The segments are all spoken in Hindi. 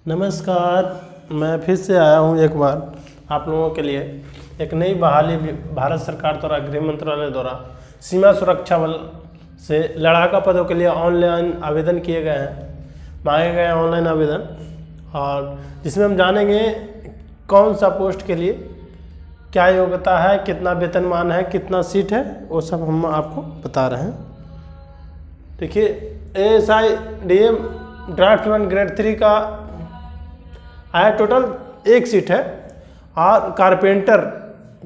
नमस्कार। मैं फिर से आया हूँ एक बार आप लोगों के लिए एक नई बहाली भारत सरकार द्वारा गृह मंत्रालय द्वारा सीमा सुरक्षा बल से लड़ाका पदों के लिए ऑनलाइन आवेदन किए गए हैं, मांगे गए हैं ऑनलाइन आवेदन, और जिसमें हम जानेंगे कौन सा पोस्ट के लिए क्या योग्यता है, कितना वेतनमान है, कितना सीट है, वो सब हम आपको बता रहे हैं। देखिए, ASI-DM ड्राफ्टमैन ग्रेड 3 का आया टोटल 1 सीट है और कारपेंटर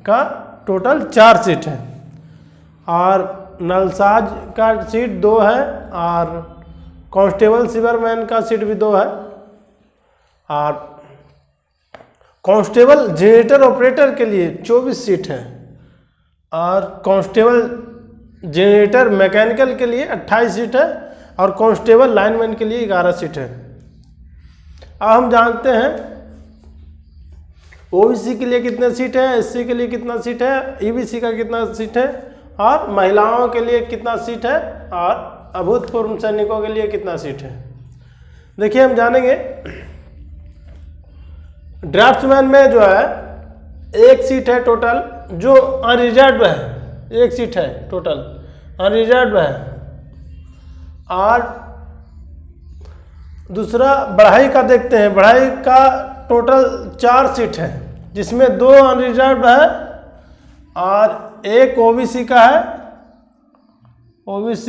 का टोटल 4 सीट है और नलसाज का सीट 2 है और कांस्टेबल सीवरमैन का सीट भी 2 है और कांस्टेबल जनरेटर ऑपरेटर के लिए 24 सीट है और कांस्टेबल जनरेटर मैकेनिकल के लिए 28 सीट है और कांस्टेबल लाइनमैन के लिए 11 सीट है। अब हम जानते हैं OBC के लिए कितने सीट है, SC के लिए कितना सीट है, EBC का कितना सीट है और महिलाओं के लिए कितना सीट है और अभूतपूर्व सैनिकों के लिए कितना सीट है। देखिए, हम जानेंगे ड्राफ्टमैन में जो है 1 सीट है टोटल जो अनरिजर्व है, 1 सीट है टोटल अनरिजर्व है और दूसरा बढ़ाई का देखते हैं, बढ़ाई का टोटल 4 सीट है जिसमें 2 अनरिजर्व है और 1 OBC का है, OBC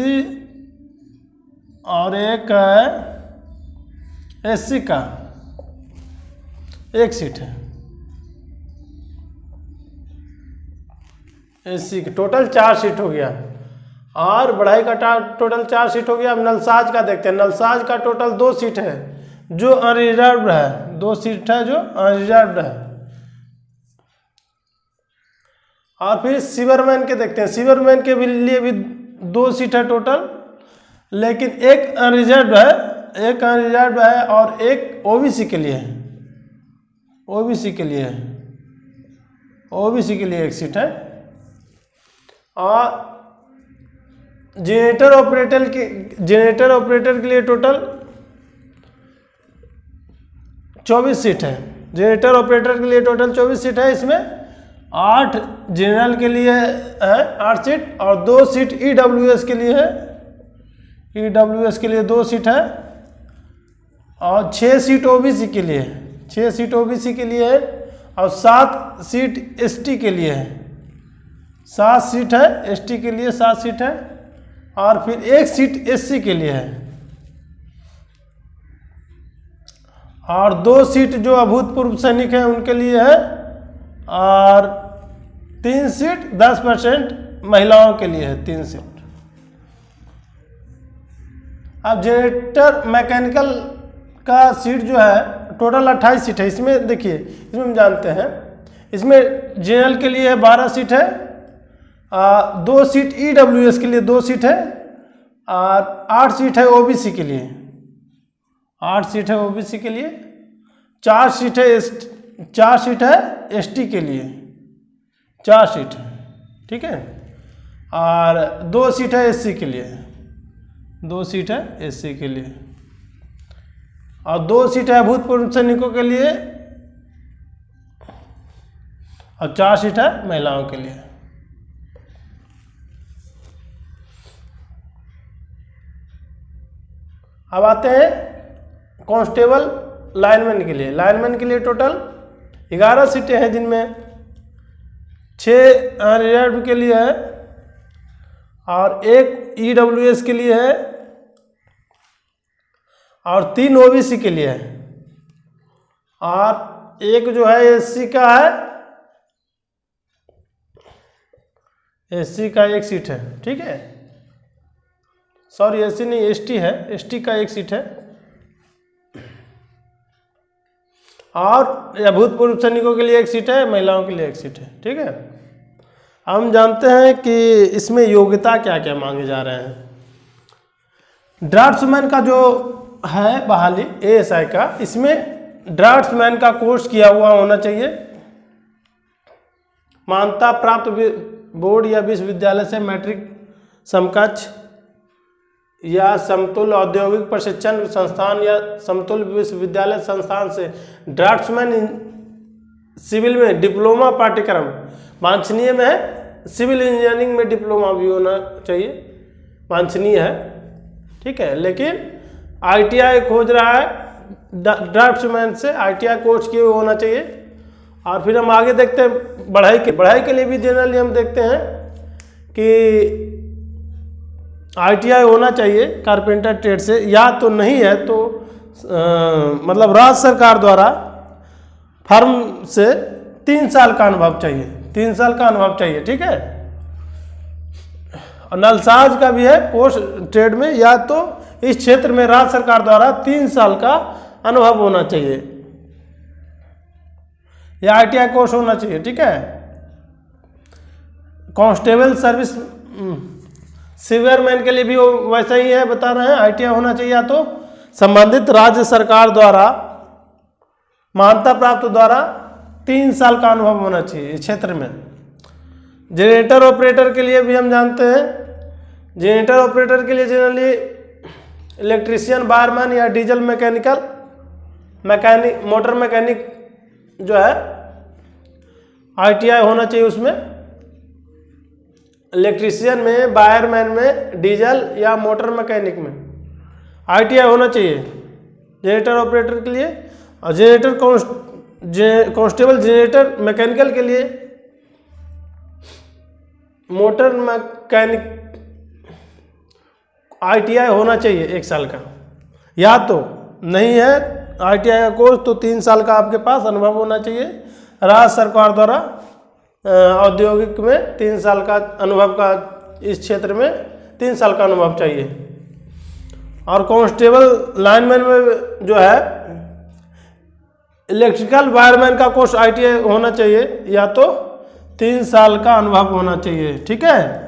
और 1 है SC का, 1 सीट है SC की, टोटल 4 सीट हो गया और बढ़ाई का टोटल 4 सीट हो गया। अब नलसाज का देखते हैं, नलसाज का टोटल 2 सीट है जो अनरिजर्व्ड है, 2 सीट है जो अनरिजर्व्ड है। और फिर सीवरमैन के देखते हैं, सीवरमैन के लिए भी 2 सीट है टोटल, लेकिन 1 अनरिजर्व्ड है, 1 अनरिजर्व्ड है और 1 OBC के लिए है, OBC के लिए है, OBC के लिए 1 सीट है। और जनरेटर ऑपरेटर के लिए टोटल 24 सीट है, जनरेटर ऑपरेटर के लिए टोटल 24 सीट है। इसमें 8 जनरल के लिए है 8 सीट और 2 सीट EWS के लिए है, EWS के लिए 2 सीट है और 6 सीट OBC के लिए है, 6 सीट OBC के लिए है और 7 सीट ST के लिए है, 7 सीट है ST के लिए, 7 सीट है और फिर 1 सीट SC के लिए है और 2 सीट जो अभूतपूर्व सैनिक हैं उनके लिए है और 3 सीट 10% महिलाओं के लिए है, 3 सीट। अब जनरेटर मैकेनिकल का सीट जो है टोटल 28 सीट है। इसमें देखिए, इसमें हम जानते हैं इसमें जनरल के लिए 12 सीट है, 2 सीट EWS के लिए 2 सीट है और 8 सीट है OBC के लिए, 8 सीट है OBC के लिए, 4 सीट है ST के लिए, 4 सीट है, ठीक है, और 2 सीट है SC के लिए, 2 सीट है SC के लिए और 2 सीट है अभूतपूर्व सैनिकों के लिए और 4 सीट है महिलाओं के लिए। अब आते हैं कांस्टेबल लाइनमैन के लिए। लाइनमैन के लिए टोटल 11 सीटें हैं जिनमें 6 अनरिजर्व के लिए है और 1 EWS के लिए है और 3 OBC के लिए है और 1 जो है SC का है, SC का 1 सीट है, ठीक है, सॉरी SC नहीं ST है, ST का 1 सीट है और अभूतपूर्व सैनिकों के लिए 1 सीट है, महिलाओं के लिए 1 सीट है, ठीक है। हम जानते हैं कि इसमें योग्यता क्या क्या मांगे जा रहे हैं। ड्राफ्ट्समैन का जो है बहाली ASI का, इसमें ड्राफ्ट्समैन का कोर्स किया हुआ होना चाहिए, मान्यता प्राप्त बोर्ड या विश्वविद्यालय से मैट्रिक समकक्ष या समतुल्य औद्योगिक प्रशिक्षण संस्थान या समतुल्य विश्वविद्यालय संस्थान से ड्राफ्ट्समैन सिविल में डिप्लोमा पाठ्यक्रम वांछनीय में है। सिविल इंजीनियरिंग में डिप्लोमा भी होना चाहिए, वांछनीय है, ठीक है। लेकिन ITI खोज रहा है ड्राफ्ट्समैन से, ITI कोर्स किए होना चाहिए। और फिर हम आगे देखते हैं पढ़ाई के लिए भी जनरली हम देखते हैं कि ITI होना चाहिए कारपेंटर ट्रेड से, या तो नहीं है तो मतलब राज्य सरकार द्वारा फर्म से 3 साल का अनुभव चाहिए, 3 साल का अनुभव चाहिए, ठीक है। और नलसाज का भी है पोस्ट ट्रेड में, या तो इस क्षेत्र में राज्य सरकार द्वारा 3 साल का अनुभव होना चाहिए या ITI कोर्स होना चाहिए, ठीक है। कांस्टेबल सर्विस सिवियरमैन के लिए भी वो वैसा ही है, बता रहे हैं ITI होना चाहिए, या तो संबंधित राज्य सरकार द्वारा मान्यता प्राप्त द्वारा 3 साल का अनुभव होना चाहिए इस क्षेत्र में। जनरेटर ऑपरेटर के लिए भी हम जानते हैं, जनरेटर ऑपरेटर के लिए जनरली इलेक्ट्रीशियन, वायरमैन या डीजल मैकेनिक मोटर मैकेनिक जो है ITI होना चाहिए उसमें। इलेक्ट्रीशियन में, वायरमैन में, डीजल या मोटर मैकेनिक में ITI होना चाहिए जनरेटर ऑपरेटर के लिए। और जनरेटर कांस्टेबल जनरेटर मैकेनिकल के लिए मोटर मैकेनिक ITI होना चाहिए 1 साल का, या तो नहीं है ITI का कोर्स तो 3 साल का आपके पास अनुभव होना चाहिए। राज्य सरकार द्वारा औद्योगिक में 3 साल का अनुभव का, इस क्षेत्र में 3 साल का अनुभव चाहिए। और कांस्टेबल लाइनमैन में जो है इलेक्ट्रिकल वायरमैन का कोर्स ITI होना चाहिए, या तो 3 साल का अनुभव होना चाहिए, ठीक है।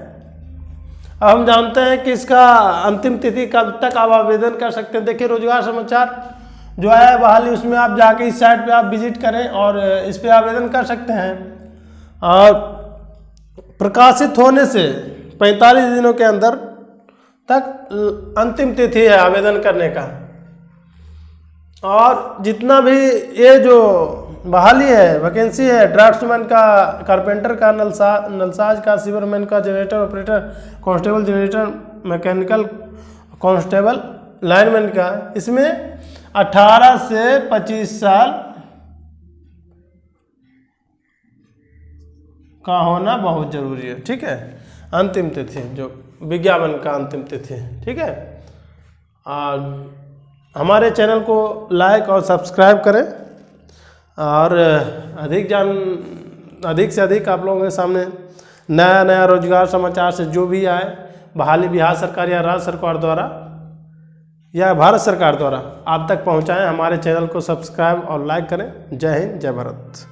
अब हम जानते हैं कि इसका अंतिम तिथि कब तक आप आवेदन कर सकते हैं। देखिए रोजगार समाचार जो है बहाली, उसमें आप जाके इस साइट पे आप विजिट करें और इस पे आवेदन कर सकते हैं। और प्रकाशित होने से 45 दिनों के अंदर तक अंतिम तिथि है आवेदन करने का। और जितना भी ये जो बहाली है, वैकेंसी है, ड्राफ्ट्समैन का, कारपेंटर का, नलसाज का, सिवरमैन का, generator operator, constable generator mechanical, constable lineman का, इसमें 18 से 25 साल का होना बहुत जरूरी है, ठीक है। अंतिम तिथि जो विज्ञापन का अंतिम तिथि, ठीक है। और हमारे चैनल को लाइक और सब्सक्राइब करें और अधिक से अधिक आप लोगों के सामने नया रोजगार समाचार से जो भी आए बहाली बिहार सरकार या राज्य सरकार द्वारा या भारत सरकार द्वारा आप तक पहुंचाएं। हमारे चैनल को सब्सक्राइब और लाइक करें। जय हिंद, जय भारत।